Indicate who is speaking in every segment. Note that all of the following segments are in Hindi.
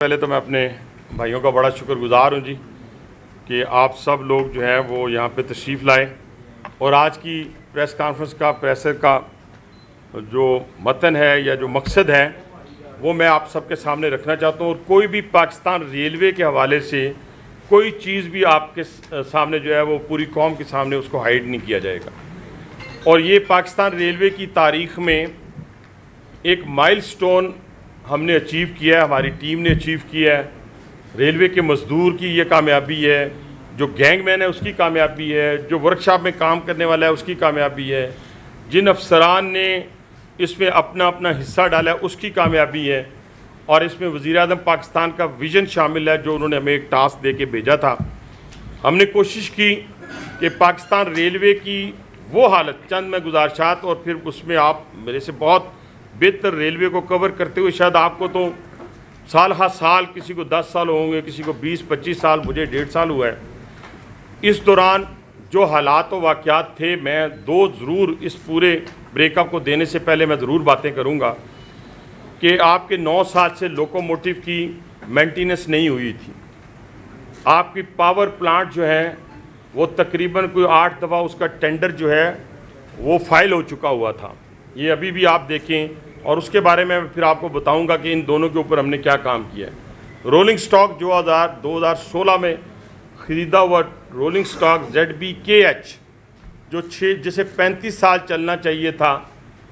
Speaker 1: पहले तो मैं अपने भाइयों का बड़ा शुक्रगुजार हूँ जी कि आप सब लोग जो हैं वो यहाँ पे तशरीफ़ लाए और आज की प्रेस कॉन्फ्रेंस का प्रेसर का जो मतन है या जो मकसद है वो मैं आप सबके सामने रखना चाहता हूँ। और कोई भी पाकिस्तान रेलवे के हवाले से कोई चीज़ भी आपके सामने जो है वो पूरी कौम के सामने उसको हाइड नहीं किया जाएगा। और ये पाकिस्तान रेलवे की तारीख़ में एक माइलस्टोन हमने अचीव किया है, हमारी टीम ने अचीव किया है। रेलवे के मज़दूर की ये कामयाबी है, जो गैंगमैन है उसकी कामयाबी है, जो वर्कशॉप में काम करने वाला है उसकी कामयाबी है, जिन अफसरान ने इसमें अपना अपना हिस्सा डाला है उसकी कामयाबी है। और इसमें वज़ीर-ए-आज़म पाकिस्तान का विज़न शामिल है जो उन्होंने हमें एक टास्क दे के भेजा था। हमने कोशिश की कि पाकिस्तान रेलवे की वो हालत, चंद में गुजारिशात और फिर उसमें आप मेरे से बहुत बेहतर रेलवे को कवर करते हुए, शायद आपको तो साल हर साल, किसी को 10 साल होंगे, किसी को 20-25 साल, मुझे 1.5 साल हुआ है। इस दौरान जो हालात व वाक़यात थे, मैं दो ज़रूर इस पूरे ब्रेकअप को देने से पहले मैं ज़रूर बातें करूँगा कि आपके 9 साल से लोकोमोटिव की मेंटेनेंस नहीं हुई थी। आपकी पावर प्लांट जो है वो तकरीबन कोई 8 दफ़ा उसका टेंडर जो है वो फाइल हो चुका हुआ था। ये अभी भी आप देखें और उसके बारे में फिर आपको बताऊंगा कि इन दोनों के ऊपर हमने क्या काम किया है। रोलिंग स्टॉक जो 2016 में ख़रीदा हुआ रोलिंग स्टॉक ZBKH जो जिसे 35 साल चलना चाहिए था,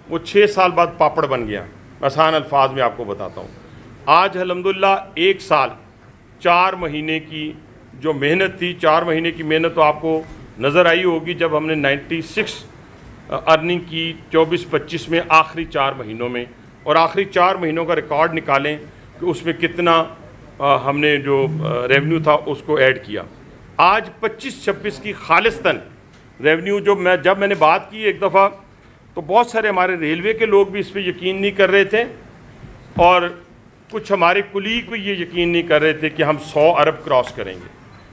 Speaker 1: वो 6 साल बाद पापड़ बन गया। आसान अल्फाज में आपको बताता हूँ। आज अल्हम्दुलिल्लाह 1 साल 4 महीने की जो मेहनत थी, 4 महीने की मेहनत तो आपको नज़र आई होगी जब हमने 96 अर्निंग की 24-25 में, आखिरी 4 महीनों में, और आखिरी 4 महीनों का रिकॉर्ड निकालें कि उसमें कितना हमने जो रेवेन्यू था उसको ऐड किया। आज 25-26 की खालिस्तान रेवेन्यू जब मैंने बात की एक दफ़ा तो बहुत सारे हमारे रेलवे के लोग भी इस पर यकीन नहीं कर रहे थे और कुछ हमारे कुलीग भी ये यकीन नहीं कर रहे थे कि हम 100 अरब क्रॉस करेंगे।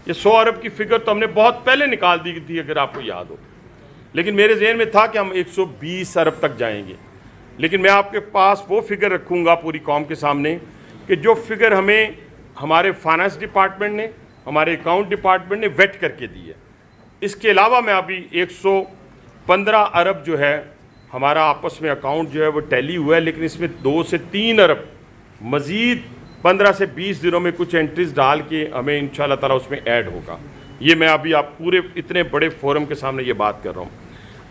Speaker 1: ये 100 अरब की फ़िगर तो हमने बहुत पहले निकाल दी थी, अगर आपको याद हो, लेकिन मेरे जहन में था कि हम 120 अरब तक जाएंगे। लेकिन मैं आपके पास वो फिगर रखूँगा पूरी कौम के सामने कि जो फिगर हमें हमारे फाइनेंस डिपार्टमेंट ने, हमारे अकाउंट डिपार्टमेंट ने वेट करके दी है। इसके अलावा मैं अभी 115 अरब जो है हमारा आपस में अकाउंट जो है वो टैली हुआ है, लेकिन इसमें 2 से 3 अरब मज़ीद 15 से 20 दिनों में कुछ एंट्रीज डाल के हमें इंशाअल्लाह ताला उसमें ऐड होगा। ये मैं अभी आप पूरे इतने बड़े फोरम के सामने ये बात कर रहा हूँ।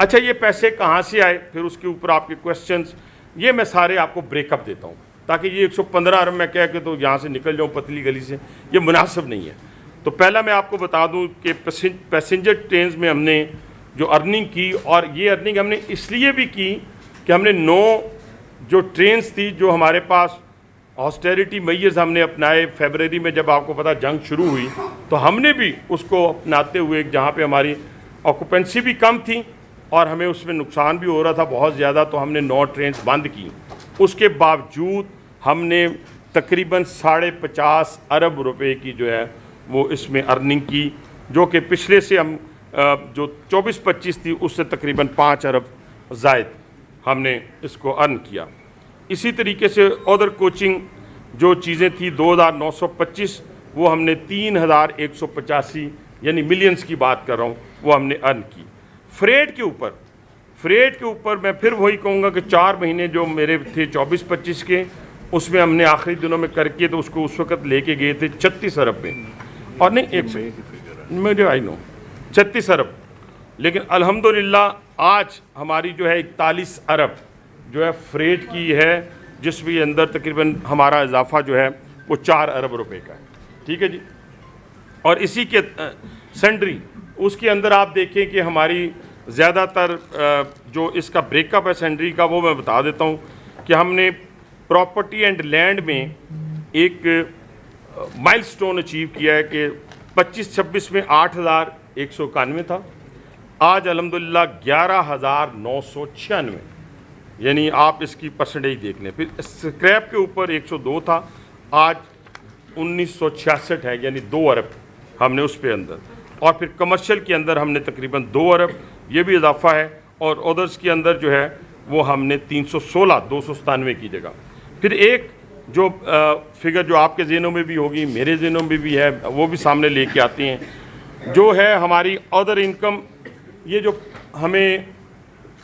Speaker 1: अच्छा, ये पैसे कहाँ से आए, फिर उसके ऊपर आपके क्वेश्चंस, ये मैं सारे आपको ब्रेकअप देता हूँ ताकि ये 115 अरब मैं कह के तो यहाँ से निकल जाऊँ पतली गली से, ये मुनासिब नहीं है। तो पहला मैं आपको बता दूँ कि पैसेंजर ट्रेन में हमने जो अर्निंग की, और ये अर्निंग हमने इसलिए भी की कि हमने 9 जो ट्रेन्स थी जो हमारे पास ऑस्टेरिटी मेजर्स हमने अपनाए फरवरी में, जब आपको पता जंग शुरू हुई तो हमने भी उसको अपनाते हुए, जहाँ पे हमारी ऑक्यूपेंसी भी कम थी और हमें उसमें नुकसान भी हो रहा था बहुत ज़्यादा, तो हमने 9 ट्रेन बंद की। उसके बावजूद हमने तकरीबन 50.5 अरब रुपए की जो है वो इसमें अर्निंग की, जो कि पिछले से हम जो 24-25 थी उससे तकरीबन 5 अरब ज़ायद हमने इसको अर्न किया। इसी तरीके से अदर कोचिंग जो चीज़ें थी 2,925, वो हमने 3,185 यानी मिलियंस की बात कर रहा हूँ, वो हमने अर्न की। फ्रेट के ऊपर मैं फिर वही कहूँगा कि 4 महीने जो मेरे थे 24-25 के, उसमें हमने आखिरी दिनों में करके तो उसको उस वक़्त लेके गए थे 36 अरब पे, और नहीं मुझे आई नो 36 अरब, लेकिन अल्हम्दुलिल्लाह आज हमारी जो है 41 अरब जो है फ्रेट की है, जिसमें अंदर तकरीबन हमारा इजाफा जो है वो 4 अरब रुपए का है। ठीक है जी। और इसी के सेंड्री उसके अंदर आप देखें कि हमारी ज़्यादातर जो इसका ब्रेकअप है सेंड्री का, वो मैं बता देता हूँ कि हमने प्रॉपर्टी एंड लैंड में एक माइलस्टोन अचीव किया है कि 25-26 में 8,191 था, आज अल्हम्दुलिल्लाह 11,996, यानी आप इसकी परसेंटेज देख लें। फिर स्क्रैप के ऊपर 102 था, आज 1966 है, यानी 2 अरब हमने उस पे अंदर। और फिर कमर्शियल के अंदर हमने तकरीबन 2 अरब, ये भी इजाफा है। और अदर्स के अंदर जो है वो हमने 316 297 की जगह। फिर एक जो फिगर जो आपके ज़हनों में भी होगी, मेरे ज़हनों में भी है, वो भी सामने लेके आती हैं। जो है हमारी अदर इनकम, ये जो हमें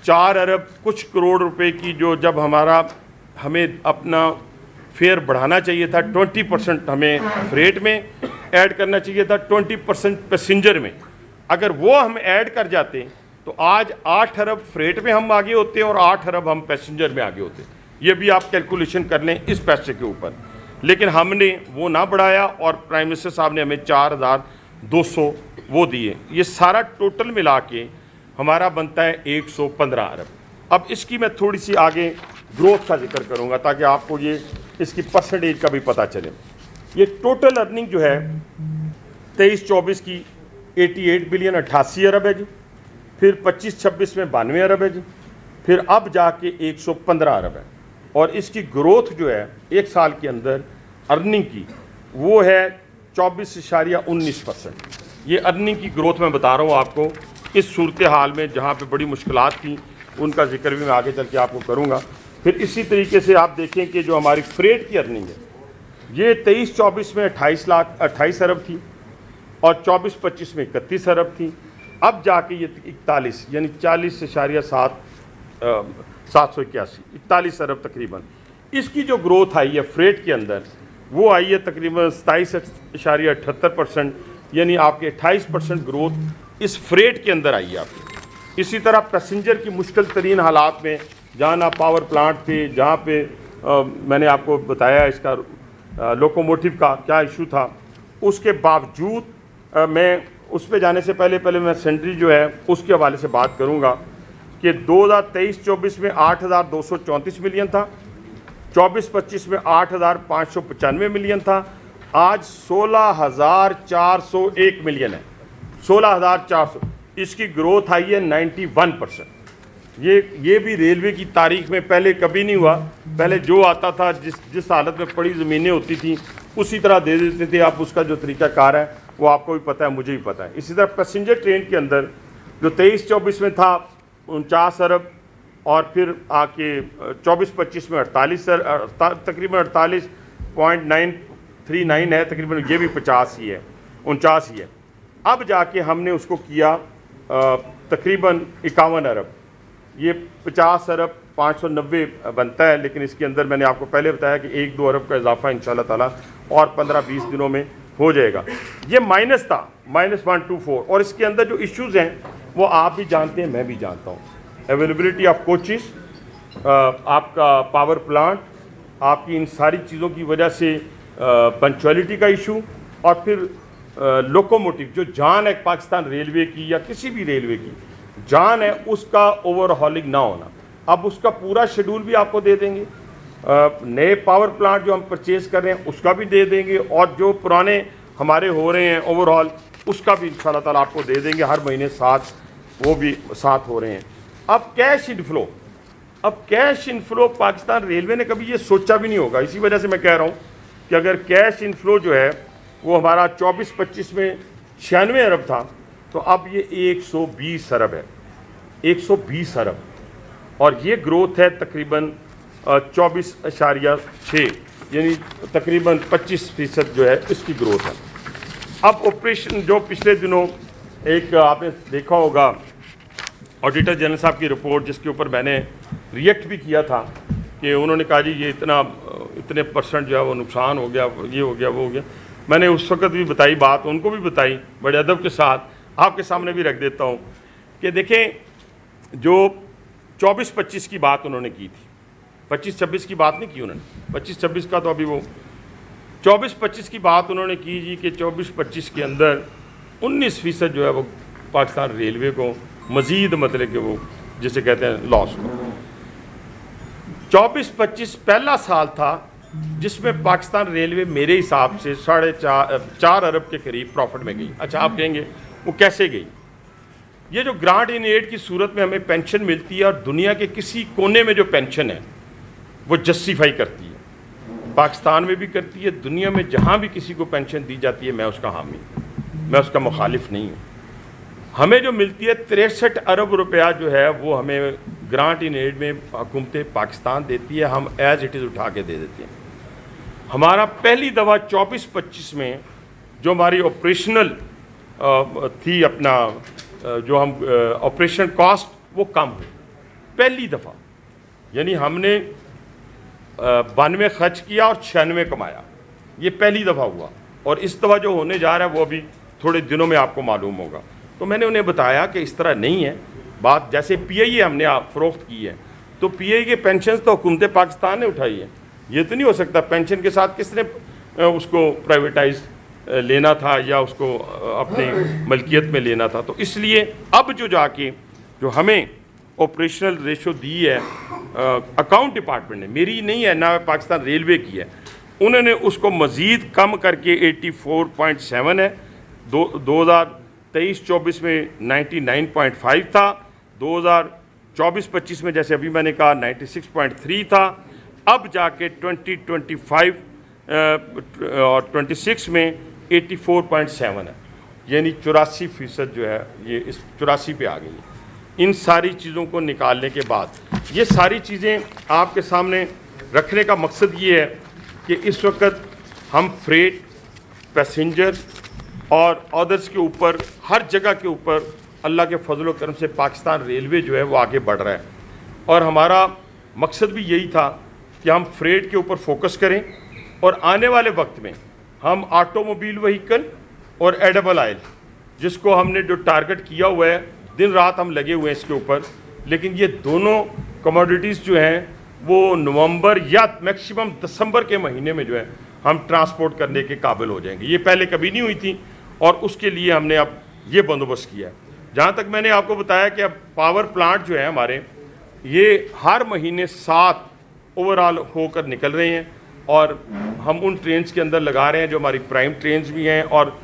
Speaker 1: 4 अरब कुछ करोड़ रुपए की, जो जब हमें अपना फेयर बढ़ाना चाहिए था, 20% हमें फ्रेट में ऐड करना चाहिए था, 20% पैसेंजर में, अगर वो हम ऐड कर जाते तो आज 8 अरब फ्रेट में हम आगे होते और 8 अरब हम पैसेंजर में आगे होते। ये भी आप कैलकुलेशन कर लें इस पैसे के ऊपर। लेकिन हमने वो ना बढ़ाया और प्राइम मिनिस्टर साहब ने हमें 4,200 वो दिए। ये सारा टोटल मिला के हमारा बनता है 115 अरब। अब इसकी मैं थोड़ी सी आगे ग्रोथ का जिक्र करूंगा ताकि आपको ये इसकी परसेंटेज का भी पता चले। ये टोटल अर्निंग जो है 23-24 की 88 बिलियन 88 अरब है जी, फिर 25-26 में 92 अरब है जी, फिर अब जाके 115 अरब है। और इसकी ग्रोथ जो है एक साल के अंदर अर्निंग की वो है 24.19%। ये अर्निंग की ग्रोथ मैं बता रहा हूँ आपको इस सूरत हाल में जहाँ पे बड़ी मुश्किलात थी, उनका जिक्र भी मैं आगे चल के आपको करूँगा। फिर इसी तरीके से आप देखें कि जो हमारी फ्रेट की अर्निंग है ये 23-24 में 28 अरब थी और 24-25 में 31 अरब थी। अब जाके ये 41 यानी 41 अरब तकरीबन इसकी जो ग्रोथ आई है फ्रेट के अंदर वो आई है तकरीबन 27.78%, यानी आपके 28% ग्रोथ इस फ्रेट के अंदर आई है आपकी। इसी तरह पैसेंजर की मुश्किल तरीन हालात में जहाँ ना पावर प्लांट थे, जहाँ पे मैंने आपको बताया इसका लोकोमोटिव का क्या इशू था, उसके बावजूद मैं उस पर जाने से पहले मैं सेंट्री जो है उसके हवाले से बात करूँगा कि 2023-24 में 8,234 मिलियन था, 24-25 में 8,595 मिलियन था, आज 16,401 मिलियन है। 16,400 इसकी ग्रोथ आई है 91%। ये भी रेलवे की तारीख में पहले कभी नहीं हुआ। पहले जो आता था जिस हालत में पड़ी ज़मीनें होती थी उसी तरह दे देते थे। आप उसका जो तरीक़ाकार है वो आपको भी पता है, मुझे भी पता है। इसी तरह पैसेंजर ट्रेन के अंदर जो 23-24 में था 49 अरब और फिर आके 24-25 में 48 तकरीबन 48.939 है, तकरीबन ये भी 50 ही है, 49 ही है। अब जाके हमने उसको किया तकरीबन 51 अरब, ये 50 अरब 590 बनता है। लेकिन इसके अंदर मैंने आपको पहले बताया कि 1-2 अरब का इजाफा इंशाल्लाह ताला और 15-20 दिनों में हो जाएगा। ये माइनस था, -124। और इसके अंदर जो इश्यूज़ हैं वो आप भी जानते हैं, मैं भी जानता हूँ। अवेलेबिलिटी ऑफ कोचेस, आपका पावर प्लांट, आपकी इन सारी चीज़ों की वजह से पंक्चुअलिटी का इशू, और फिर लोकोमोटिव जो जान है पाकिस्तान रेलवे की या किसी भी रेलवे की जान है, उसका ओवरहॉलिंग ना होना। अब उसका पूरा शेड्यूल भी आपको दे देंगे, नए पावर प्लांट जो हम परचेज़ कर रहे हैं उसका भी दे देंगे, और जो पुराने हमारे हो रहे हैं ओवरऑल उसका भी इंशाल्लाह ताला आपको दे देंगे। हर महीने 7 वो भी 7 हो रहे हैं। अब कैश इनफ्लो पाकिस्तान रेलवे ने कभी ये सोचा भी नहीं होगा। इसी वजह से मैं कह रहा हूँ कि अगर कैश इनफ्लो जो है वो हमारा 24-25 में 96 अरब था तो अब ये 120 अरब है, 120 अरब। और ये ग्रोथ है तकरीबन 24.6, यानी तकरीबन 25% जो है इसकी ग्रोथ है। अब ऑपरेशन जो पिछले दिनों एक आपने देखा होगा ऑडिटर जनरल साहब की रिपोर्ट, जिसके ऊपर मैंने रिएक्ट भी किया था कि उन्होंने कहा जी ये इतने % जो है वो नुकसान हो गया, ये हो गया, वो हो गया। मैंने उस वक्त भी बताई बात, उनको भी बताई बड़े अदब के साथ, आपके सामने भी रख देता हूँ कि देखें जो 24-25 की बात उन्होंने की थी, 25-26 की बात नहीं की उन्होंने, 25-26 का तो अभी वो 24-25 की बात उन्होंने की जी कि 24-25 के अंदर 19% जो है वो पाकिस्तान रेलवे को मज़ीद मतलब कि वो जिसे कहते हैं लॉस हो। 24-25 पहला साल था जिसमें पाकिस्तान रेलवे मेरे हिसाब से 4.5 अरब के करीब प्रॉफिट में गई। अच्छा आप कहेंगे वो कैसे गई? ये जो ग्रांट इन एड की सूरत में हमें पेंशन मिलती है और दुनिया के किसी कोने में जो पेंशन है वो जस्टिफाई करती है, पाकिस्तान में भी करती है, दुनिया में जहाँ भी किसी को पेंशन दी जाती है मैं उसका हामी, मैं उसका मुखालिफ नहीं हूँ। हमें जो मिलती है 63 अरब रुपया जो है वो हमें ग्रांट इन एड में हुकूमत पाकिस्तान देती है, हम एज इट इज़ उठा के दे देते हैं। हमारा पहली दफ़ा 24-25 में जो हमारी ऑपरेशनल थी अपना जो हम ऑपरेशन कॉस्ट वो कम हुई पहली दफ़ा, यानी हमने 92 खर्च किया और 96 कमाया, ये पहली दफ़ा हुआ। और इस दफ़ा जो होने जा रहा है वो अभी थोड़े दिनों में आपको मालूम होगा। तो मैंने उन्हें बताया कि इस तरह नहीं है बात, जैसे PIA हमने फ़रोख्त की है तो PIA के पेंशन तो हुकूमत पाकिस्तान ने उठाई है, ये तो नहीं हो सकता पेंशन के साथ किसने उसको प्राइवेटाइज लेना था या उसको अपनी मलकियत में लेना था। तो इसलिए अब जो जाके जो हमें ऑपरेशनल रेशो दी है अकाउंट डिपार्टमेंट ने, मेरी नहीं है ना, पाकिस्तान रेलवे की है, उन्होंने उसको मज़ीद कम करके 84.7 है। 2023-24 में 99.5 था, 2024-25 में जैसे अभी मैंने कहा 96.3 था, अब जाके 2025 और 26 में 84.7 है, यानी 84% जो है ये इस 84 पे आ गई है। इन सारी चीज़ों को निकालने के बाद ये सारी चीज़ें आपके सामने रखने का मकसद ये है कि इस वक्त हम फ्रेट, पैसेंजर और अदर्स के ऊपर हर जगह के ऊपर अल्लाह के फजल करम से पाकिस्तान रेलवे जो है वो आगे बढ़ रहा है। और हमारा मकसद भी यही था कि हम फ्रेट के ऊपर फोकस करें और आने वाले वक्त में हम ऑटोमोबाइल व्हीकल और एडिबल ऑयल, जिसको हमने जो टारगेट किया हुआ है, दिन रात हम लगे हुए हैं इसके ऊपर, लेकिन ये दोनों कमोडिटीज़ जो हैं वो नवंबर या मैक्सिमम दिसंबर के महीने में जो है हम ट्रांसपोर्ट करने के काबिल हो जाएंगे। ये पहले कभी नहीं हुई थी और उसके लिए हमने अब ये बंदोबस्त किया है। जहाँ तक मैंने आपको बताया कि अब पावर प्लांट जो है हमारे, ये हर महीने 7 ओवरऑल होकर निकल रहे हैं और हम उन ट्रेन्स के अंदर लगा रहे हैं जो हमारी प्राइम ट्रेन्स भी हैं और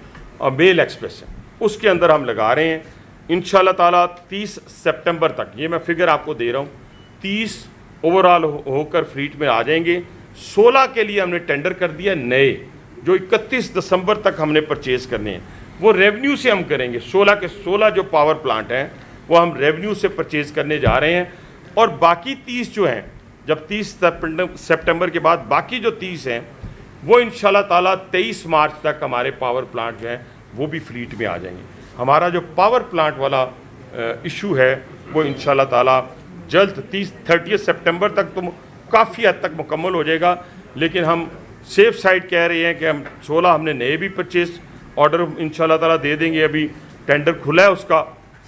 Speaker 1: मेल एक्सप्रेस हैं, उसके अंदर हम लगा रहे हैं। इंशाल्लाह ताला 30 सितंबर तक, ये मैं फिगर आपको दे रहा हूँ, 30 ओवरऑल होकर फ्लीट में आ जाएंगे। 16 के लिए हमने टेंडर कर दिया नए, जो 31 दिसंबर तक हमने परचेज़ करने हैं, वो रेवेन्यू से हम करेंगे। 16 के 16 जो पावर प्लांट हैं वो हम रेवेन्यू से परचेज़ करने जा रहे हैं। और बाकी 30 जो हैं, जब 30 सितंबर के बाद बाकी जो 30 हैं वो इंशाल्लाह ताला 23 मार्च तक हमारे पावर प्लांट जो हैं वो भी फ्लीट में आ जाएंगे। हमारा जो पावर प्लांट वाला इशू है वो इंशाल्लाह ताला जल्द 30 सितंबर तक तो काफ़ी हद तक मुकम्मल हो जाएगा। लेकिन हम सेफ साइड कह रहे हैं कि हम 16 हमने नए भी परचेज ऑर्डर इंशाल्लाह ताला दे देंगे। अभी टेंडर खुला है, उसका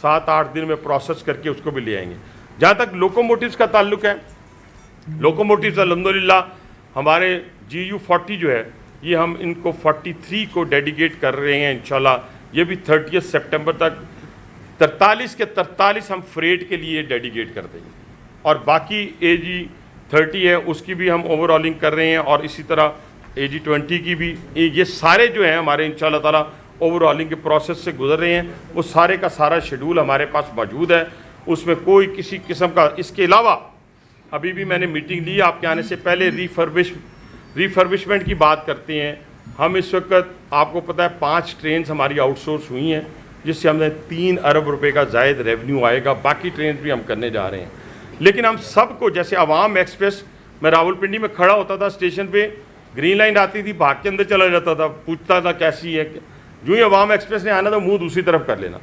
Speaker 1: 7-8 दिन में प्रोसेस करके उसको भी ले आएंगे। जहाँ तक लोकोमोटिव्स का ताल्लुक है, लोकोमोटिव्स अल्हम्दुलिल्लाह हमारे GU40 जो है ये हम इनको 43 को डेडिकेट कर रहे हैं इंशाल्लाह। ये भी 30 सितंबर तक 43 के 43 हम फ्रेट के लिए डेडिकेट कर देंगे और बाकी AG30 है उसकी भी हम ओवरऑलिंग कर रहे हैं और इसी तरह AG20 की भी। ये सारे जो हैं हमारे इंशाल्लाह ताला ओवरऑलिंग के प्रोसेस से गुजर रहे हैं। वो सारे का सारा शेड्यूल हमारे पास मौजूद है, उसमें कोई किसी किस्म का। इसके अलावा अभी भी मैंने मीटिंग ली आपके आने से पहले, रिफर्बिशमेंट की बात करते हैं हम। इस वक्त आपको पता है 5 ट्रेन हमारी आउटसोर्स हुई हैं जिससे हमें 3 अरब रुपए का जायद रेवेन्यू आएगा। बाकी ट्रेन भी हम करने जा रहे हैं। लेकिन हम सबको, जैसे अवाम एक्सप्रेस, मैं रावलपिंडी में खड़ा होता था स्टेशन पे, ग्रीन लाइन आती थी, भाग के अंदर चला जाता था, पूछता था कैसी है। जो ही अवाम एक्सप्रेस ने आना था मुंह दूसरी तरफ कर लेना।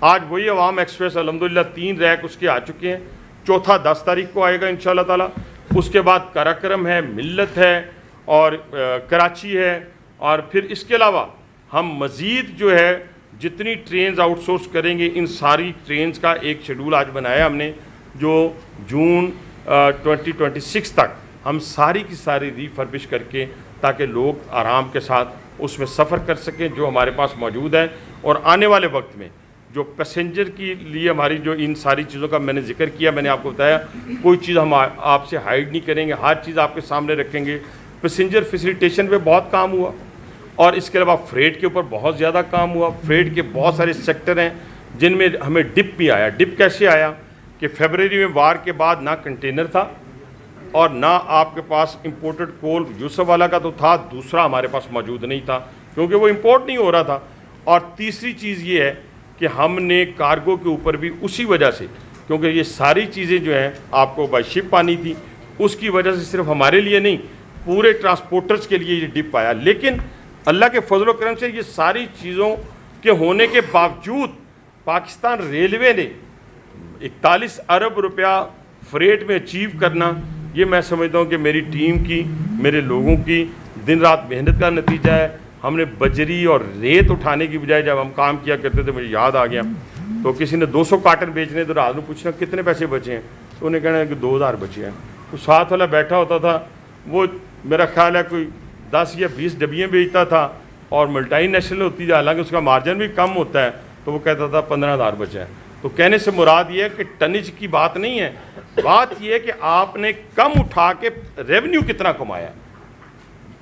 Speaker 1: आज वही अवाम एक्सप्रेस अल्हम्दुलिल्लाह 3 रैक उसके आ चुके हैं। चौथा 10 तारीख को आएगा इंशाल्लाह ताला। उसके बाद कराक्रम है, मिल्लत है और कराची है। और फिर इसके अलावा हम मज़ीद जो है जितनी ट्रेन्स आउटसोर्स करेंगे, इन सारी ट्रेन्स का एक शेड्यूल आज बनाया हमने, जो जून 2026 तक हम सारी की सारी रिफर्बिश करके, ताकि लोग आराम के साथ उसमें सफ़र कर सकें, जो हमारे पास मौजूद है। और आने वाले वक्त में जो पैसेंजर के लिए हमारी जो इन सारी चीज़ों का मैंने जिक्र किया, मैंने आपको बताया कोई चीज़ हम आपसे हाइड नहीं करेंगे, हर चीज़ आपके सामने रखेंगे। पैसेंजर फैसिलिटेशन पे बहुत काम हुआ और इसके अलावा फ्रेट के ऊपर बहुत ज़्यादा काम हुआ। फ्रेट के बहुत सारे सेक्टर हैं जिनमें हमें डिप भी आया। डिप कैसे आया कि फरवरी में वार के बाद ना कंटेनर था और ना आपके पास इंपोर्टेड कोल यूसुफ वाला का तो था, दूसरा हमारे पास मौजूद नहीं था क्योंकि वो इंपोर्ट नहीं हो रहा था। और तीसरी चीज़ ये है कि हमने कार्गो के ऊपर भी उसी वजह से, क्योंकि ये सारी चीज़ें जो हैं आपको बाय शिप आनी थी, उसकी वजह से सिर्फ हमारे लिए नहीं पूरे ट्रांसपोर्टर्स के लिए ये डिप आया। लेकिन अल्लाह के फजल करम से ये सारी चीज़ों के होने के बावजूद पाकिस्तान रेलवे ने 41 अरब रुपया फ्रेट में अचीव करना, ये मैं समझता हूँ कि मेरी टीम की, मेरे लोगों की दिन रात मेहनत का नतीजा है। हमने बजरी और रेत उठाने की बजाय जब हम काम किया करते थे, मुझे याद आ गया, तो किसी ने 200 कार्टन बेचने, तो रात में पूछना कितने पैसे बचे हैं, तो उन्हें कहना कि 2000 बचे हैं। तो साथ वाला बैठा होता था, वो मेरा ख्याल है कोई 10 या 20 डब्बियाँ बेचता था और मल्टी नेशनल होती है, हालांकि उसका मार्जिन भी कम होता है, तो वो कहता था 15,000 बचे हैं। तो कहने से मुराद ये है कि टनिज की बात नहीं है, बात यह है कि आपने कम उठा के रेवेन्यू कितना कमाया,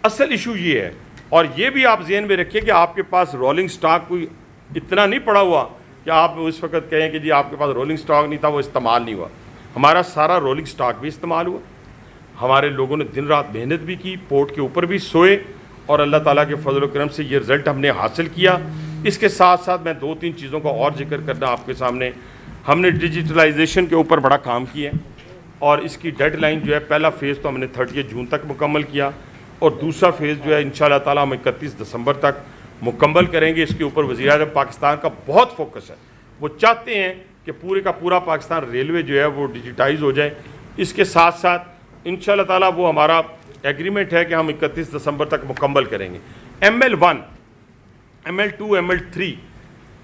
Speaker 1: असल इशू ये है। और ये भी आप ज़हन में रखिए कि आपके पास रोलिंग स्टॉक कोई इतना नहीं पड़ा हुआ कि आप उस वक्त कहें कि जी आपके पास रोलिंग स्टॉक नहीं था, वो इस्तेमाल नहीं हुआ। हमारा सारा रोलिंग स्टॉक भी इस्तेमाल हुआ, हमारे लोगों ने दिन रात मेहनत भी की, पोर्ट के ऊपर भी सोए, और अल्लाह ताला के फजल करम से ये रिज़ल्ट हमने हासिल किया। इसके साथ साथ मैं 2-3 चीज़ों का और जिक्र करना आपके सामने। हमने डिजिटलाइजेशन के ऊपर बड़ा काम किया और इसकी डेडलाइन जो है, पहला फ़ेज़ तो हमने 30 जून तक मुकम्मल किया और दूसरा फेज़ जो है इंशाअल्लाह ताला हम 31 दिसंबर तक मुकम्मल करेंगे। इसके ऊपर वज़ीर-ए-आज़म पाकिस्तान का बहुत फोकस है, वो चाहते हैं कि पूरे का पूरा पाकिस्तान रेलवे जो है वो डिजिटाइज हो जाए। इसके साथ साथ इंशाअल्लाह ताला वो हमारा एग्रीमेंट है कि हम 31 दिसंबर तक मुकम्मल करेंगे। ML1, ML2, ML3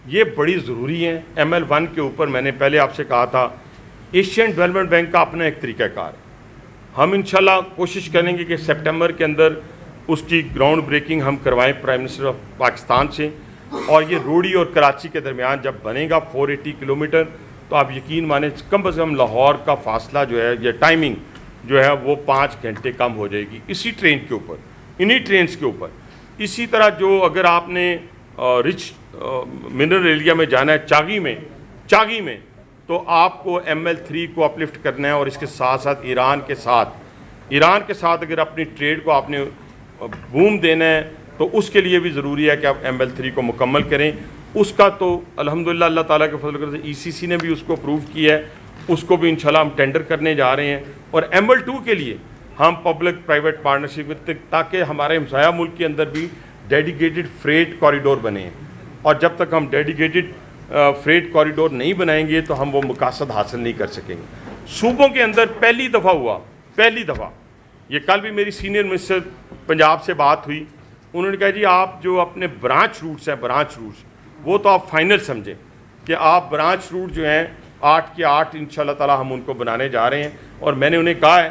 Speaker 1: ये बड़ी ज़रूरी हैं। ML1 के ऊपर मैंने पहले आपसे कहा था, एशियन डेवलपमेंट बैंक का अपना एक तरीक़ाकार है। हम इंशाल्लाह कोशिश करेंगे कि सितंबर के अंदर उसकी ग्राउंड ब्रेकिंग हम करवाएं प्राइम मिनिस्टर ऑफ पाकिस्तान से। और ये रोडी और कराची के दरमियान जब बनेगा 480 किलोमीटर, तो आप यकीन माने कम से कम लाहौर का फासला जो है, ये टाइमिंग जो है वो 5 घंटे कम हो जाएगी इसी ट्रेन के ऊपर, इन्हीं ट्रेन्स के ऊपर। इसी तरह जो अगर आपने रिच मिनरल एरिया में जाना है, चागी में तो आपको ML3 को अपलिफ्ट करना है। और इसके साथ साथ ईरान के साथ अगर अपनी ट्रेड को आपने बूम देना है, तो उसके लिए भी ज़रूरी है कि आप ML3 को मुकम्मल करें। उसका तो अल्हम्दुलिल्लाह अल्लाह ताला के फजल से ECC ने भी उसको अप्रूव किया है, उसको भी इंशाल्लाह हम टेंडर करने जा रहे हैं। और ML2 के लिए हम पब्लिक प्राइवेट पार्टनरशिप, ताकि हमारे हमसाया मुल्क के अंदर भी डेडिकेटेड फ्रेट कॉरिडोर बने। और जब तक हम डेडिकेटेड फ्रेट कॉरिडोर नहीं बनाएंगे तो हम वो मकासद हासिल नहीं कर सकेंगे। सूबों के अंदर पहली दफ़ा ये कल भी मेरी सीनियर मिनिस्टर पंजाब से बात हुई, उन्होंने कहा जी आप जो अपने ब्रांच रूट्स हैं, वो तो आप फाइनल समझें कि आप ब्रांच रूट जो हैं 8 के 8 इंशाल्लाह ताला हम उनको बनाने जा रहे हैं। और मैंने उन्हें कहा है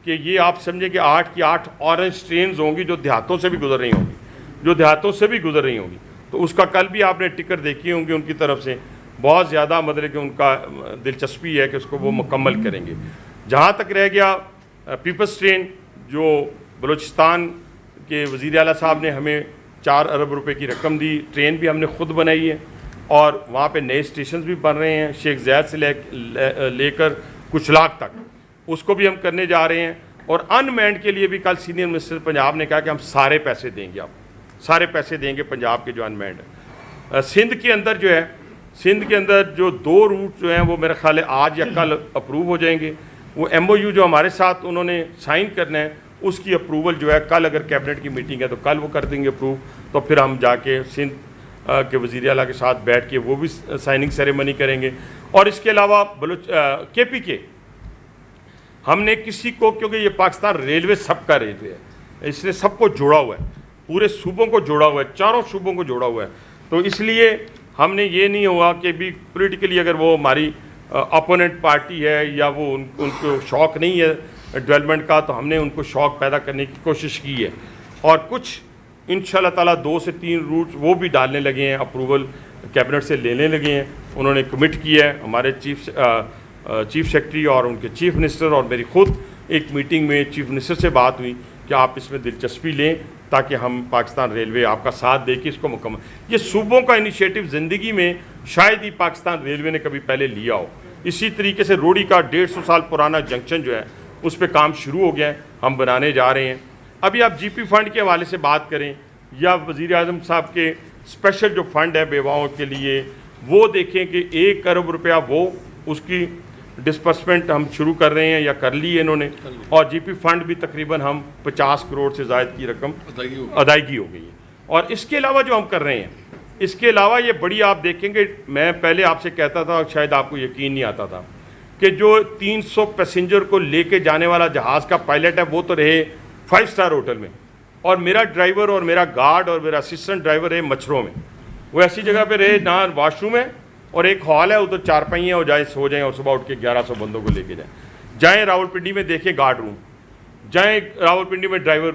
Speaker 1: कि ये आप समझें कि 8 की 8 ऑरेंज ट्रेन होंगी जो देहातों से भी गुजर रही होंगी, तो उसका कल भी आपने टिकट देखी होंगी उनकी तरफ से। बहुत ज़्यादा मतलब कि उनका दिलचस्पी है कि उसको वो मुकम्मल करेंगे। जहाँ तक रह गया पीपल्स ट्रेन, जो बलूचिस्तान के वज़ीर आला साहब ने हमें 4 अरब रुपए की रकम दी, ट्रेन भी हमने ख़ुद बनाई है और वहाँ पे नए स्टेशन भी बन रहे हैं, शेख ज़ैद से लेकर कुचलाक तक, उसको भी हम करने जा रहे हैं। और अनमैंड के लिए भी कल सीनियर मिनिस्टर पंजाब ने कहा कि हम सारे पैसे देंगे पंजाब के जो अनमैंड है। सिंध के अंदर जो 2 रूट जो हैं वो मेरा ख्याल है आज या कल अप्रूव हो जाएंगे। वो MOU जो हमारे साथ उन्होंने साइन करना है, उसकी अप्रूवल जो है कल, अगर कैबिनेट की मीटिंग है तो कल वो कर देंगे अप्रूव, तो फिर हम जाके सिंध के वज़ीर आला के साथ बैठ के वो भी साइनिंग सेरेमनी करेंगे। और इसके अलावा KPK हमने किसी को, क्योंकि ये पाकिस्तान रेलवे सबका रेलवे है, इसने सबको जोड़ा हुआ है, पूरे सूबों को जोड़ा हुआ है, चारों सूबों को जोड़ा हुआ है। तो इसलिए हमने ये नहीं हुआ कि भी पॉलिटिकली अगर वो हमारी अपोनेंट पार्टी है या वो उनको शौक़ नहीं है डेवलपमेंट का, तो हमने उनको शौक़ पैदा करने की कोशिश की है। और कुछ इंशाल्लाह ताला 2 से 3 रूट वो भी डालने लगे हैं, अप्रूवल कैबिनेट से लेने लगे हैं, उन्होंने कमिट किया है। हमारे चीफ सेक्रेटरी और उनके चीफ मिनिस्टर और मेरी ख़ुद एक मीटिंग में चीफ मिनिस्टर से बात हुई कि आप इसमें दिलचस्पी लें ताकि हम पाकिस्तान रेलवे आपका साथ दे के इसको मुकम्मल। ये सूबों का इनिशिएटिव ज़िंदगी में शायद ही पाकिस्तान रेलवे ने कभी पहले लिया हो। इसी तरीके से रोडी का 150 साल पुराना जंक्शन जो है उस पर काम शुरू हो गया है, हम बनाने जा रहे हैं। अभी आप GP फंड के हवाले से बात करें या वज़ीर-ए-आज़म साहब के स्पेशल जो फ़ंड है बेवाओं के लिए, वो देखें कि 1 अरब रुपया वो उसकी डिस्बर्समेंट हम शुरू कर रहे हैं या कर ली है इन्होंने, और जीपी फंड भी तकरीबन हम 50 करोड़ से ज़ायद की रकम अदायगी हो गई है। और इसके अलावा जो हम कर रहे हैं, इसके अलावा ये बड़ी आप देखेंगे, मैं पहले आपसे कहता था और शायद आपको यकीन नहीं आता था कि जो 300 पैसेंजर को लेके जाने वाला जहाज़ का पायलट है वो तो रहे 5 स्टार होटल में, और मेरा ड्राइवर और मेरा गार्ड और मेरा असिस्टेंट ड्राइवर रहे मच्छरों में। वो ऐसी जगह पे रहे ना वॉशरूम है और एक हॉल है, उधर चारपाई है, और जाए सो जाएं और सुबह उठ के 1100 बंदों को लेके जाएं रावलपिंडी में देखें गार्ड रूम, जाएं रावलपिंडी में ड्राइवर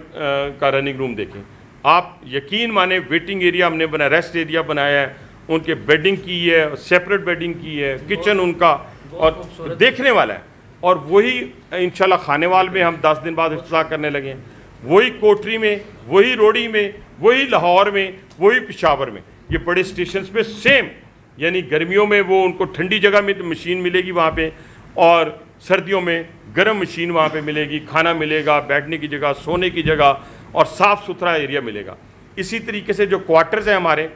Speaker 1: का रनिंग रूम देखें। आप यकीन माने वेटिंग एरिया हमने बनाया, रेस्ट एरिया बनाया है, उनके बेडिंग की है, सेपरेट बेडिंग की है, किचन उनका और देखने वाला है। और वही इंशाल्लाह खानेवाल में हम 10 दिन बाद इफ्तिताह करने लगे हैं, वही कोटरी में, वही रोडी में, वही लाहौर में, वही पेशावर में, ये बड़े स्टेशन पे सेम। यानी गर्मियों में वो उनको ठंडी जगह में मशीन मिलेगी वहाँ पे, और सर्दियों में गर्म मशीन वहाँ पे मिलेगी, खाना मिलेगा, बैठने की जगह, सोने की जगह और साफ़ सुथरा एरिया मिलेगा। इसी तरीके से जो क्वार्टर्स हैं हमारे,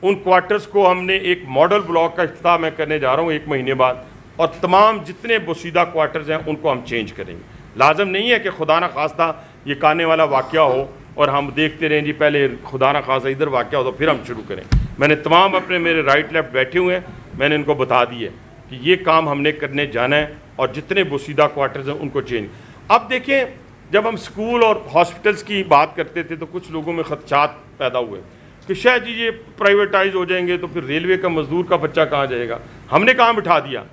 Speaker 1: उन क्वार्टर्स को हमने एक मॉडल ब्लॉक का इफ्तिताह मैं करने जा रहा हूँ 1 महीने बाद, और तमाम जितने बोसीदा क्वार्टर्स हैं उनको हम चेंज करेंगे। लाजम नहीं है कि खुदा न खास्ता ये काने वाला वाक़या हो और हम देखते रहें जी पहले खुदा न खास्ता इधर वाक़या हो तो फिर हम शुरू करें। मैंने तमाम अपने मेरे राइट लेफ्ट बैठे हुए हैं, मैंने इनको बता दिया कि ये काम हमने करने जाना है, और जितने बोसीदा क्वार्टर्स हैं उनको चेंज। अब देखें, जब हम स्कूल और हॉस्पिटल्स की बात करते थे तो कुछ लोगों में खदशात पैदा हुए कि शायद जी ये प्राइवेटाइज हो जाएंगे तो फिर रेलवे का मजदूर का बच्चा कहाँ जाएगा। हमने कहाँ बिठा दिया,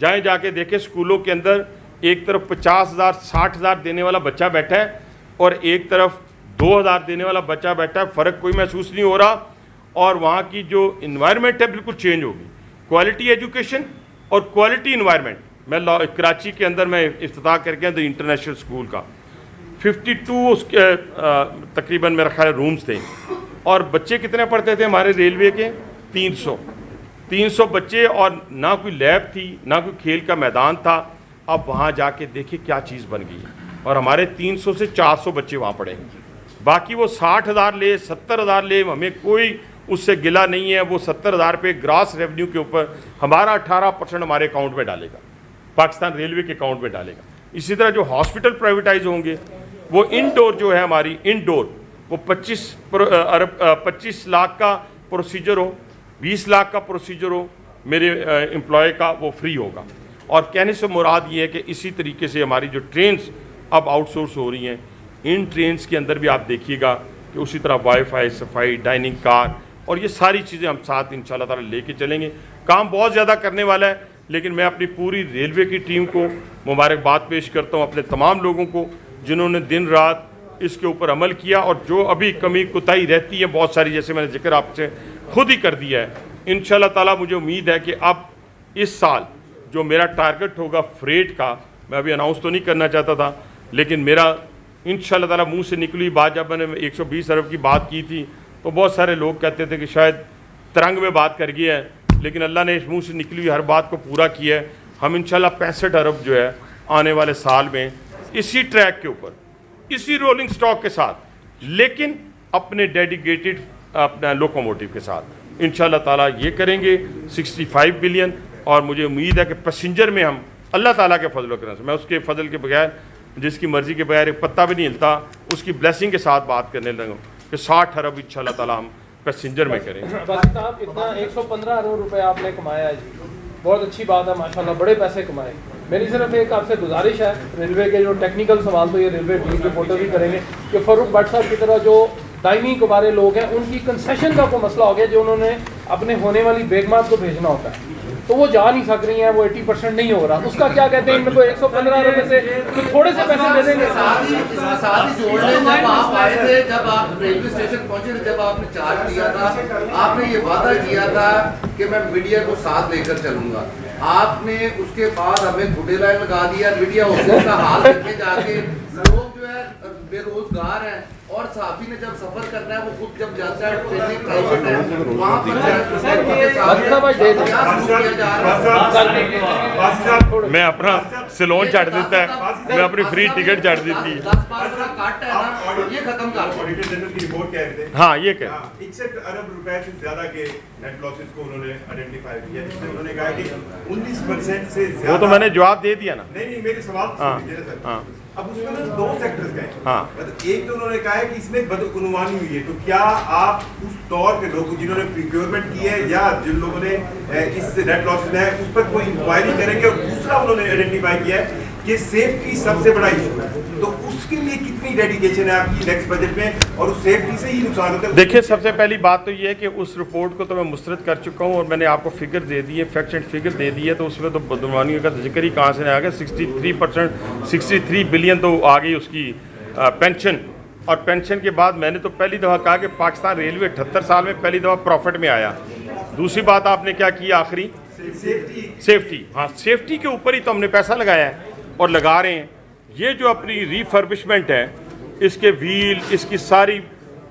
Speaker 1: जाएँ जाके देखें स्कूलों के अंदर एक तरफ 50,000 60,000 देने वाला बच्चा बैठा है और एक तरफ 2,000 देने वाला बच्चा बैठा है, फ़र्क कोई महसूस नहीं हो रहा। और वहाँ की जो इन्वायरमेंट है बिल्कुल चेंज होगी, क्वालिटी एजुकेशन और क्वालिटी इन्वायरमेंट। मैं कराची के अंदर मैं इफ्तिताह करके आया तो इंटरनेशनल स्कूल का 52 उसके तकरीबन मेरा ख्याल रूम्स थे, और बच्चे कितने पढ़ते थे हमारे रेलवे के 300 बच्चे, और ना कोई लैब थी ना कोई खेल का मैदान था। अब वहाँ जाके देखिए क्या चीज़ बन गई है, और हमारे 300 से 400 बच्चे वहाँ पढ़े, बाकी वो 60,000 ले 70,000 ले, हमें कोई उससे गिला नहीं है। वो 70,000 रुपये ग्रास रेवेन्यू के ऊपर हमारा 18% हमारे अकाउंट में डालेगा, पाकिस्तान रेलवे के अकाउंट में डालेगा। इसी तरह जो हॉस्पिटल प्राइवेटाइज होंगे, वो इंडोर जो है हमारी इंडोर, वो 25 लाख का प्रोसीजर हो, 20 लाख का प्रोसीजर हो मेरे एम्प्लॉय का, वो फ्री होगा। और कहने से मुराद ये है कि इसी तरीके से हमारी जो ट्रेन्स अब आउटसोर्स हो रही हैं, इन ट्रेन्स के अंदर भी आप देखिएगा कि उसी तरह वाईफाई, सफाई, डाइनिंग कार और ये सारी चीज़ें हम साथ इंशाल्लाह ताला लेके चलेंगे। काम बहुत ज़्यादा करने वाला है, लेकिन मैं अपनी पूरी रेलवे की टीम को मुबारकबाद पेश करता हूँ, अपने तमाम लोगों को जिन्होंने दिन रात इसके ऊपर अमल किया, और जो अभी कमी कोताही रहती है बहुत सारी, जैसे मैंने जिक्र आपसे खुद ही कर दिया है। इंशाल्लाह ताला मुझे उम्मीद है कि अब इस साल जो मेरा टारगेट होगा फ्रेट का, मैं अभी अनाउंस तो नहीं करना चाहता था, लेकिन मेरा इंशाल्लाह ताला मुंह से निकली बात, जब मैंने 120 अरब की बात की थी तो बहुत सारे लोग कहते थे कि शायद तरंग में बात कर गया है, लेकिन अल्लाह ने इस मुंह से निकली हुई हर बात को पूरा किया है। हम इंशाल्लाह 65 अरब जो है आने वाले साल में इसी ट्रैक के ऊपर, इसी रोलिंग स्टॉक के साथ, लेकिन अपने डेडिकेटेड अपना लोकोमोटिव के साथ इंशाल्लाह ताला ये करेंगे 65 बिलियन। और मुझे उम्मीद है कि पैसेंजर में हम अल्लाह ताला के फजल करने से, मैं उसके फजल के बगैर, जिसकी मर्ज़ी के बगैर एक पत्ता भी नहीं हिलता, उसकी ब्लेसिंग के साथ बात करने लगा कि 60 अरब इंशाल्लाह ताला हम पैसेंजर में करेंगे।
Speaker 2: साहब इतना 115 अरब रुपए आपने कमाया है जी, बहुत अच्छी बात है माशाल्लाह, बड़े पैसे कमाए। मेरी सिर्फ एक आपसे गुजारिश है, रेलवे के जो टेक्निकल सवाल तो ये रेलवे टीम रिपोर्टर भी करेंगे कि फ़ारूक भट्ट साहब की तरह जो दायमी कुबारे लोग हैं उनकी कंसेशन का कोई मसला हो गया, जो उन्होंने अपने होने वाली बेगमात को भेजना होता है तो वो जा नहीं सक रही हैं, वो 80% नहीं हो रहा, उसका क्या कहते हैं? इनको 115 रुपए से तो थोड़े से पैसे दे देंगे।
Speaker 3: साथ ही जोड़ने, जब आप आए थे, जब आप रेलवे स्टेशन पहुंचे थे, जब आपने चार्ज किया था, आपने ये वादा किया था कि मैं मीडिया को साथ लेकर चलूंगा। आपने उसके बाद हमें गुडे लाइन लगा दिया, मीडिया उसका हाल देखे जाके लोग जो है बेरोजगार हैं और साफी ने जब सफर करना है वो खुद जब जाता है ट्रेनिंग प्राइवेट है वहाँ पर
Speaker 1: मैं अपना सैलून छड़ देता है, मैं अपनी फ्री टिकट छड़ देती है।
Speaker 3: 10-12 काट है ना ये खत्म कर दो।
Speaker 4: ऑडिटर जनरल की रिपोर्ट कह रहे थे
Speaker 1: हाँ ये क्या
Speaker 4: 61 अरब रुपए से ज्यादा के नेट लॉसेस को उन्होंने आइडेंटिफाई किया, जिसमें उन्होंने कहा कि 19% से ज्यादा।
Speaker 1: वो तो मैंने जवाब दे दिया ना।
Speaker 4: नहीं मेरे सवाल
Speaker 1: हाँ,
Speaker 4: सुन लीजिए ना सर।
Speaker 1: हाँ।
Speaker 4: अब उसमें ना 2 सेक्टर्स गए।
Speaker 1: हाँ।
Speaker 4: मतलब एक तो उन्होंने कहा है कि इसमें बदगुमानी हुई है, तो क्या आप उस दौर के लोग जिन्होंने प्रिक्योरमेंट की है या जिन लोगों ने इस नेट लॉसेस है उस पर कोई इंक्वायरी करेंगे? और दूसरा उन्होंने आइडेंटिफाई किया है कि सेफ्टी सबसे बड़ा इशू है, तो उसके लिए कितनी डेडिकेशन है आपकी नेक्स्ट बजट में? और उस सेफ्टी से ही नुकसान होता है। देखिए
Speaker 1: सबसे पहली बात तो ये है कि उस रिपोर्ट को तो मैं मुस्तरद कर चुका हूँ और मैंने आपको फिगर दे दी है, फैक्ट एंड फिगर दे दी है, तो उसमें तो बदगुमानियों का जिक्र ही कहाँ से आ गया। 63 बिलियन तो आ गई उसकी पेंशन, और पेंशन के बाद मैंने तो पहली दफ़ा कहा कि पाकिस्तान रेलवे 78 साल में पहली दफ़ा प्रॉफिट में आया। दूसरी बात आपने क्या की आखिरी? सेफ्टी। हाँ, सेफ्टी के ऊपर ही तो हमने पैसा लगाया है और लगा रहे हैं। ये जो अपनी रिफर्बिशमेंट है, इसके व्हील, इसकी सारी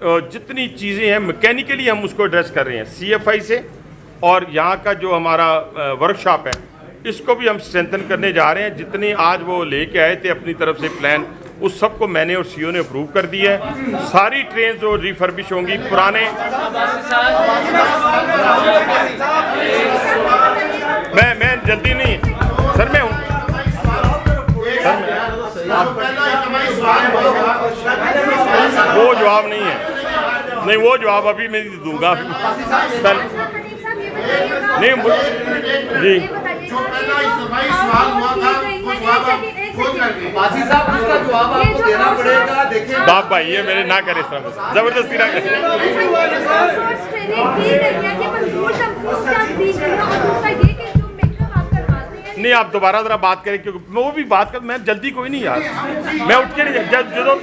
Speaker 1: जितनी चीज़ें हैं मैकेनिकली हम उसको एड्रेस कर रहे हैं CFI से, और यहाँ का जो हमारा वर्कशॉप है इसको भी हम स्ट्रेंथन करने जा रहे हैं। जितनी आज वो लेके आए थे अपनी तरफ से प्लान, उस सब को मैंने और CEO ने अप्रूव कर दिया है। सारी ट्रेन जो रिफर्बिश होंगी पुराने, मैं जल्दी नहीं सर, मैं हूँ वो जवाब नहीं है, नहीं वो जवाब अभी मैं दूंगा। नहीं जी
Speaker 3: बासी साहब उसका जवाब आपको देना पड़ेगा। देखिए
Speaker 1: बाप भाई ये मेरे ना करे, जबरदस्ती ना करे। नहीं आप दोबारा जरा बात करें, क्योंकि मैं वो भी बात कर, मैं जल्दी कोई नहीं यार, मैं उठ के नहीं जो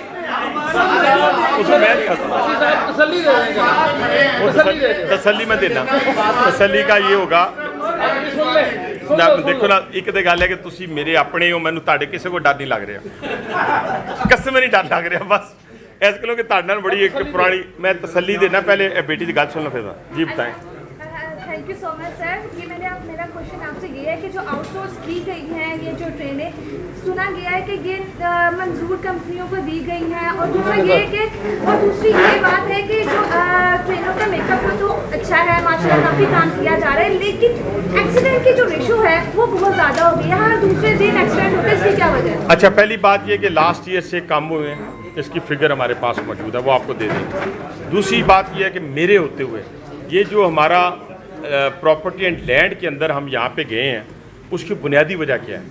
Speaker 1: उसमें मैं नहीं तसल्ली में देना। तसल्ली का ये होगा ना, देखो ना, एक तो गल है कि तुसी मेरे अपने हो, मैनू तुहाडे किसी को डर नहीं लग रहा, कसम नहीं डर लग रहा। बस इस गलों कि तुहाडे नाल बड़ी एक पुरानी, मैं तसल्ली देना। पहले बेटी की गल सुन लो फिर जी बताएं।
Speaker 5: Thank you so much sir. ये मेरा क्वेश्चन आपसे ये है कि जो आउटसोर्स की गई हैं ये जो ट्रेनें, सुना गया है कि ये मंजूर कंपनियों को दी गई हैं, और दूसरा ये कि दूसरी ये बात है कि जो ट्रेनों का मेकअप वो तो अच्छा है माशाल्लाह, काफ़ी काम किया जा रहा है, लेकिन एक्सीडेंट की जो रेशो है वो बहुत ज़्यादा हो गई है। हर दूसरे दिन एक्सीडेंट होते हैं, इसकी क्या वजह है?
Speaker 1: अच्छा, पहली बात ये कि लास्ट ईयर से कम हुए हैं, इसकी फिगर हमारे पास मौजूद है, वो आपको दे देंगे। दूसरी बात यह है कि मेरे होते हुए ये जो हमारा प्रॉपर्टी एंड लैंड के अंदर हम यहाँ पे गए हैं, उसकी बुनियादी वजह क्या है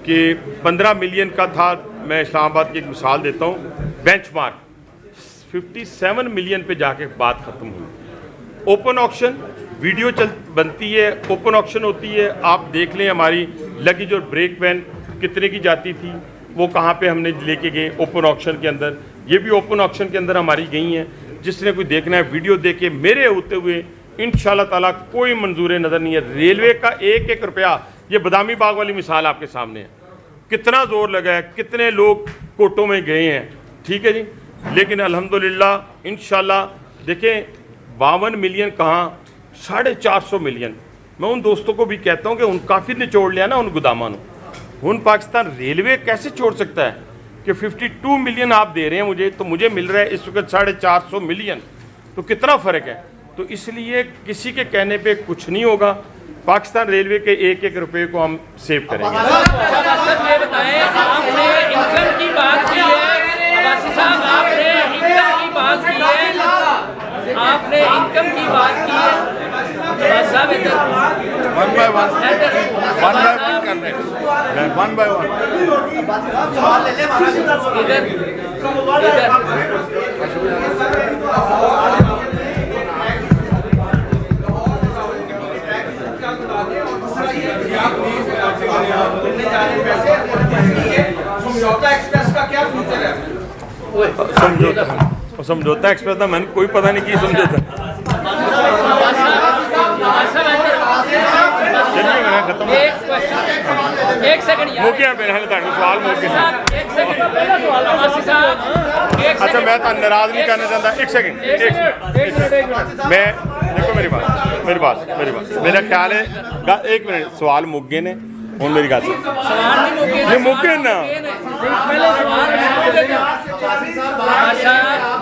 Speaker 1: कि 15 मिलियन का था। मैं इस्लामाबाद की एक मिसाल देता हूँ, बेंचमार्क 57 मिलियन पे जाके बात ख़त्म हुई। ओपन ऑक्शन वीडियो बनती है, ओपन ऑक्शन होती है, आप देख लें हमारी लगेज और ब्रेक वैन कितने की जाती थी, वो कहाँ पे हमने लेके गए ओपन ऑक्शन के अंदर। ये भी ओपन ऑक्शन के अंदर हमारी गई हैं। जिसने कोई देखना है वीडियो देखे, मेरे होते हुए इंशाल्लाह ताला कोई मंजूरी नज़र नहीं है। रेलवे का एक एक रुपया, ये बदामी बाग वाली मिसाल आपके सामने है, कितना जोर लगा है, कितने लोग कोटों में गए हैं, ठीक है जी। लेकिन अल्हम्दुलिल्लाह इंशाल्लाह देखें 52 मिलियन कहाँ, 450 मिलियन। मैं उन दोस्तों को भी कहता हूँ कि उन काफ़ी निचोड़ लिया ना उन गुदामा ने। उन पाकिस्तान रेलवे कैसे छोड़ सकता है कि 52 मिलियन आप दे रहे हैं मुझे, तो मुझे मिल रहा है इस वक्त 450 मिलियन, तो कितना फ़र्क है। तो इसलिए किसी के कहने पे कुछ नहीं होगा। पाकिस्तान रेलवे के एक एक रुपए को हम सेव करेंगे।
Speaker 6: ये बताएं, आपने इनकम की बात की है, अब्बासी साहब आपने इनकम की बात की है, आपने इनकम की बात की है। अब्बासी साहब इधर
Speaker 1: वन बाय वन कर रहे हैं, वन बाय वन।
Speaker 6: इधर
Speaker 2: समझौता एक्सप्रेस का क्या फ्यूचर है?
Speaker 1: समझौता एक्सप्रेस का मैंने कोई पता नहीं की समझौता।
Speaker 6: एक सेकंड
Speaker 1: मुक्या पे सवाल मुक्या।
Speaker 6: पहला सवाल अब्बासी साहब एक
Speaker 1: अच्छा मैं तो नाराज नहीं करना चाहता। एक सेकंड मैं देखो मेरी बात मेरा ख्याल है एक मिनट सवाल मुक गए ने हूँ मेरी गल
Speaker 6: सवाल नहीं
Speaker 1: मुके ना
Speaker 6: पहले सवाल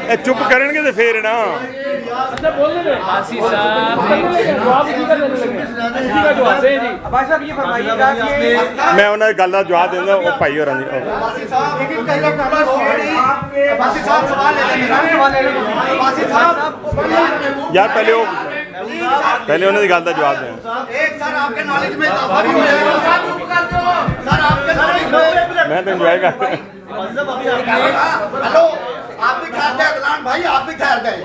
Speaker 1: ਇਹ ਚੁੱਪ ਕਰਨਗੇ ਤੇ ਫੇਰ ਨਾ
Speaker 2: अच्छा बोलने में
Speaker 6: अब्बासी साहब
Speaker 2: जवाब इसी का देने लगे इसी का जवाब दें जी।
Speaker 7: भाई साहब ये फरमाइएगा कि
Speaker 1: ਮੈਂ ਉਹਨਾਂ ਦੀ ਗੱਲ ਦਾ ਜਵਾਬ ਦਿੰਦਾ ਉਹ ਭਾਈ ਹੋਰਾਂ ਦੀ
Speaker 7: अब्बासी साहब सवाल ले लेंगे अब्बासी साहब
Speaker 1: ਯਾਰ ਪਹਿਲੇ ਉਹਨਾਂ ਦੀ ਗੱਲ ਦਾ ਜਵਾਬ ਦੇं।
Speaker 7: एक सर आपके नॉलेज में इजाफा हो जाएगा सर आपके नॉलेज में
Speaker 1: मैं तो एंजॉय कर
Speaker 7: हेलो आप भी खैर गए अदनान भाई आप भी खैर गए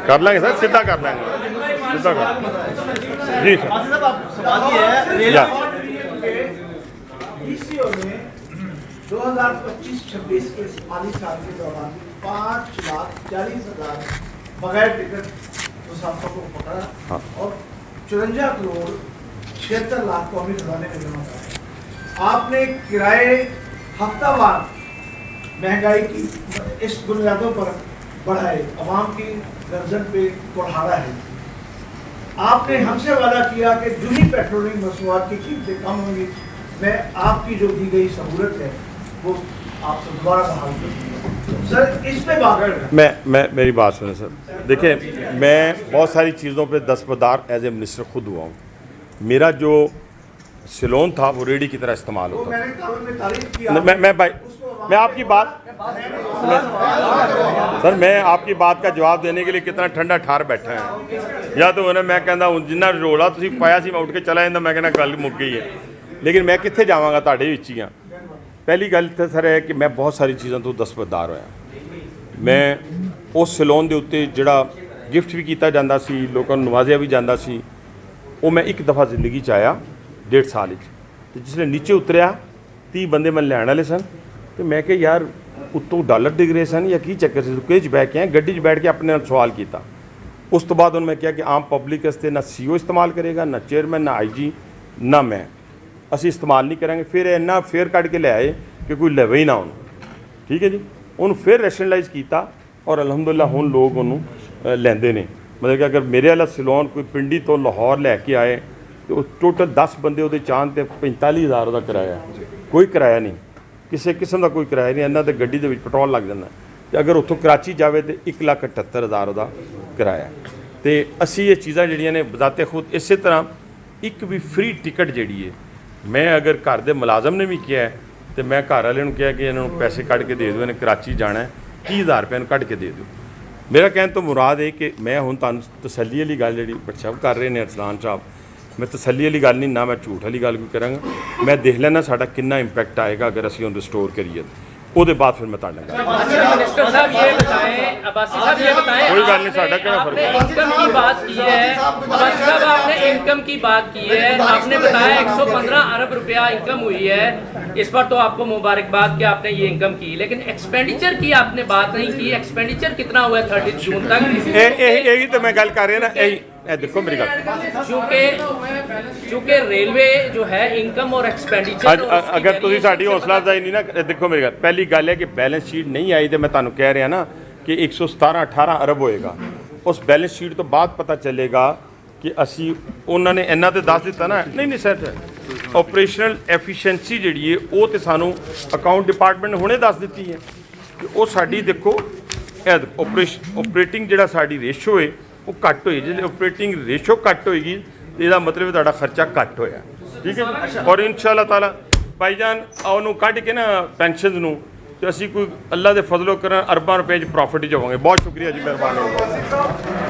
Speaker 1: कर लेंगे सर सीधा कर लेंगे सीधा कर जी सर या
Speaker 8: 2025-26 के माली साल के दौरान 5,40,000 बगैर टिकट मुसाफिरों को पकड़ा और 54 करोड़ 76 लाख कौमी खजाने में जमा कराए। आपने किराए हफ्तावार महंगाई की इस बुनियादों पर बढ़ाए, अवाम की गर्दन पे कुल्हाड़ा है। आपने हमसे वादा किया कि जूनी पेट्रोलिंग मसनूआत की कीमतें कम होंगी। मैं आपकी जो दी गई सहूलत है वो आपसे दोबारा बहाल करूँगा सर। इस पे बात
Speaker 1: मैं मेरी बात सुने सर। देखिए मैं बहुत सारी चीज़ों पे दस्तबरदार एज ए मिनिस्टर खुद हुआ हूँ। मेरा जो सिलोन था वो रेडी की तरह इस्तेमाल होता था।
Speaker 8: मैंने कानून में तारीफ किया।
Speaker 1: मैं भाई मैं आपकी बात सर मैं आपकी बात का जवाब देने के लिए कितना ठंडा ठार बैठा है या तो उन्हें मैं कहता हूँ जिन्ना रोला तुसी पाया सी मैं उठ के चला जाता मैं कहना गल मुक गई है लेकिन मैं कित्थे जावांगा तुहाडे विच ही हाँ। पहली गल तो सर है कि मैं बहुत सारी चीज़ों तो दस्तबरदार होया। मैं उस सैलून के उत्ते जिहड़ा गिफ्ट भी किया जाता सी लोगों को नवाजिया भी जाता सी वो मैं एक दफ़ा जिंदगी च आया 1.5 साल तो जिसने नीचे उतरिया 30 बंदे मैं लैण वाले सन तो मैं कि यार उत्तों डॉलर डिग रहे सन या की चक्कर से केज बैठ के आए गड्डी च बैठ के अपने नाल सवाल किया। उस तो बाद उन्होंने कहा कि आम पब्लिक वास्ते ना CEO इस्तेमाल करेगा ना चेयरमैन ना IG ना मैं असी इस्तेमाल नहीं करेंगे। फिर इन्ना फेयर कट के ले आए कि कोई लवे ही ना उन्होंने ठीक है जी उन्होंने फिर रैशनलाइज किया और अलहमदुलिल्लाह हुण लोग उन्होंने लेंदे ने मतलब कि अगर मेरे वाला सैलून कोई पिंडी तो लाहौर लैके आए तो टोटल 10 बंदे वो चाहन तो 45,000 का किराया कोई किराया नहीं किसी किस्म का कोई किराया नहीं इन्हों के गड्डी के पेट्रोल लग जाता तो अगर उतों कराची जाए तो 1,78,000 का किराया तो असी ये चीज़ां जिहड़ियां ने बजाते खुद इस तरह एक भी फ्री टिकट जिहड़ी है मैं अगर घर के मुलाजम ने भी किया है तो मैं घर वाले कहा कि इन्होंने पैसे कट के दे दो इन्हें कराची जाना है 30,000 रुपये कट के दे दो। मेरा कहने तो मुराद है कि मैं हुण तुहानूं तसल्ली वाली गल जिहड़ी बच्चा कर रहे हैं अरसलान साहब मैं तसल्ली वाली गल नहीं ना मैं झूठ वाली गल कोई करांगा मैं देख लेना साडा कितना इंपैक्ट आएगा अगर असीं उहनूं रिस्टोर करिए ਉਹਦੇ बाद फिर मैं तुहाडे नाल
Speaker 6: मिनिस्टर साहब ये बताएं अब्बासी साहब ये बताएं
Speaker 1: कोई गल नहीं साडा क्या फर्क
Speaker 6: आपने इनकम की बात की है अब्बासी साहब आपने इनकम की बात की है आपने बताया 115 अरब रुपया इनकम हुई है इस पर तो आपको मुबारकबाद कि आपने ये इनकम की लेकिन एक्सपेंडिचर की आपने बात नहीं की एक्सपेंडिचर कितना हुआ है 30 जून तक
Speaker 1: यही तो मैं गल कर रहा ना यही देखो मेरी गल
Speaker 6: चूंकि रेलवे जो है इनकम और एक्सपेंडिचर
Speaker 1: अगर तुसीं साडी हौसला अफजाई नहीं ना देखो मेरी गल पहली गल है कि बैलेंस शीट नहीं आई तो मैं तुहानूं कह रहा ना कि 117-18 अरब होएगा उस बैलेंस शीट तो बाद पता चलेगा कि असी उन्होंने इन्ना तो दस दिता ना नहीं सर ऑपरेशनल एफिशिएंसी जिहड़ी है वो तो सानूं अकाउंट डिपार्टमेंट ने हुणे दस दी है कि वो साडी देखो ऑपरेटिंग जिहड़ा साडी रेशो है वो घट होई जो ऑपरेटिंग रेशो घट होएगी तो यदा मतलब तुहाडा खर्चा घट होया ठीक है और इंशाअल्लाह ताला भाईजान उन्होंने कढ़ के ना पेंशन नूं तो असी कोई अल्लाह के फजलो करन अरबां रुपए प्रॉफिट च होवांगे। बहुत शुक्रिया जी मेहरबानी।